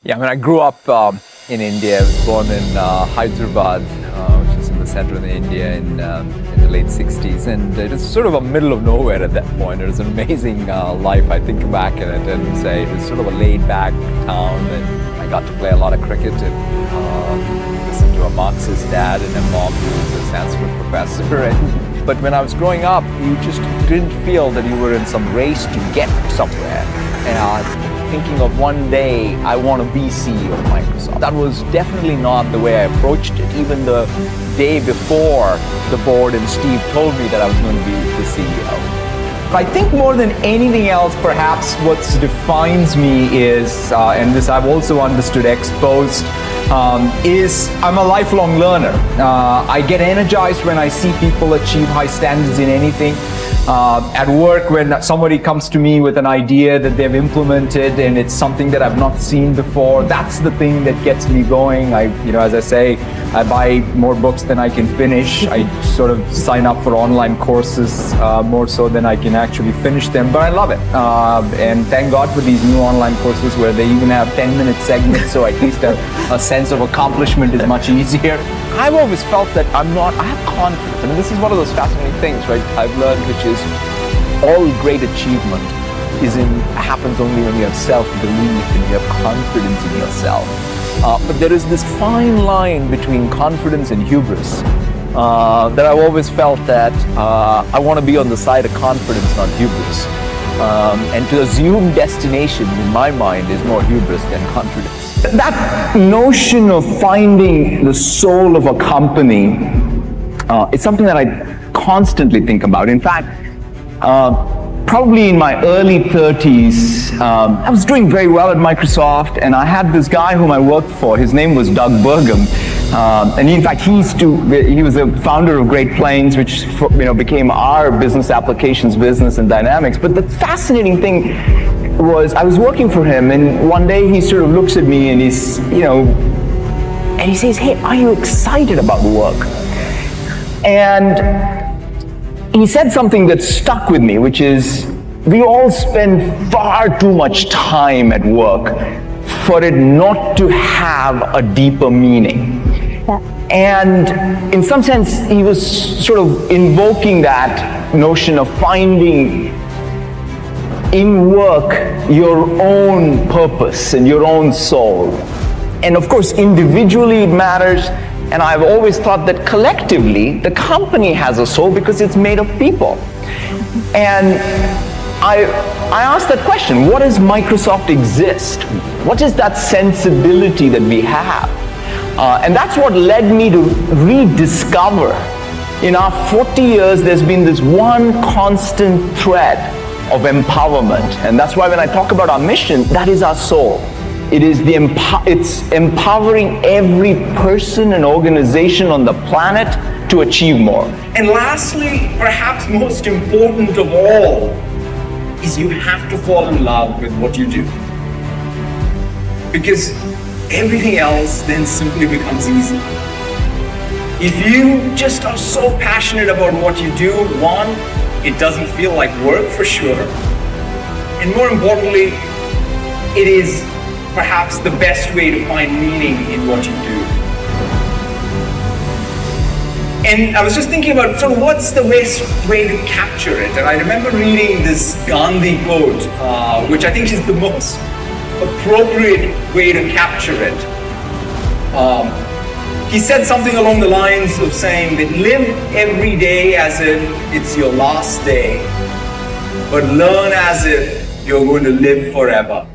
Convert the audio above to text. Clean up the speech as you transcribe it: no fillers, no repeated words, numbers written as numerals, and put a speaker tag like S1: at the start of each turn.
S1: Yeah, I mean, I grew up in India. I was born in Hyderabad, which is in the center of India in the late 60s. And it was sort of a middle of nowhere at that point. It was an amazing life. I think back at it and say it was sort of a laid-back town. And I got to play a lot of cricket and listen to a Marxist dad and a mom who was a Sanskrit professor. But when I was growing up, you just didn't feel that you were in some race to get somewhere. And I was thinking of one day I want to be CEO of Microsoft. That was definitely not the way I approached it. Even the day before the board and Steve told me that I was going to be the CEO. I think more than anything else, perhaps what defines me is, and this I've also understood exposed, is I'm a lifelong learner. I get energized when I see people achieve high standards in anything. At work, when somebody comes to me with an idea that they've implemented and it's something that I've not seen before, that's the thing that gets me going. As I say, I buy more books than I can finish. I sort of sign up for online courses more so than I can actually finish them, but I love it. And thank God for these new online courses where they even have 10-minute segments, so at least a sense of accomplishment is much easier. I've always felt that I have confidence. I mean, this is one of those fascinating things, right? I've learned, which is all great achievement happens only when you have self-belief and you have confidence in yourself. But there is this fine line between confidence and hubris that I've always felt that I want to be on the side of confidence, not hubris. And to assume destination, in my mind, is more hubris than confidence. That notion of finding the soul of a company is something that I constantly think about. In fact, probably in my early 30s, I was doing very well at Microsoft, and I had this guy whom I worked for. His name was Doug Burgum, and in fact, he was a founder of Great Plains, which became our business applications business and Dynamics. But the fascinating thing was I was working for him, and one day he sort of looks at me and he says, "Hey, are you excited about work?" And he said something that stuck with me, which is, we all spend far too much time at work for it not to have a deeper meaning. Yeah. And in some sense, he was sort of invoking that notion of finding in work your own purpose and your own soul. And of course, individually it matters. And I've always thought that collectively, the company has a soul because it's made of people. And I asked that question, what does Microsoft exist? What is that sensibility that we have? And that's what led me to rediscover. In our 40 years, there's been this one constant thread of empowerment. And that's why when I talk about our mission, that is our soul. It is it's empowering every person and organization on the planet to achieve more. And lastly, perhaps most important of all, is you have to fall in love with what you do. Because everything else then simply becomes easy. If you just are so passionate about what you do, one, it doesn't feel like work for sure. And more importantly, it is perhaps the best way to find meaning in what you do. And I was just thinking about sort of what's the best way to capture it. And I remember reading this Gandhi quote, which I think is the most appropriate way to capture it. He said something along the lines of saying that live every day as if it's your last day, but learn as if you're going to live forever.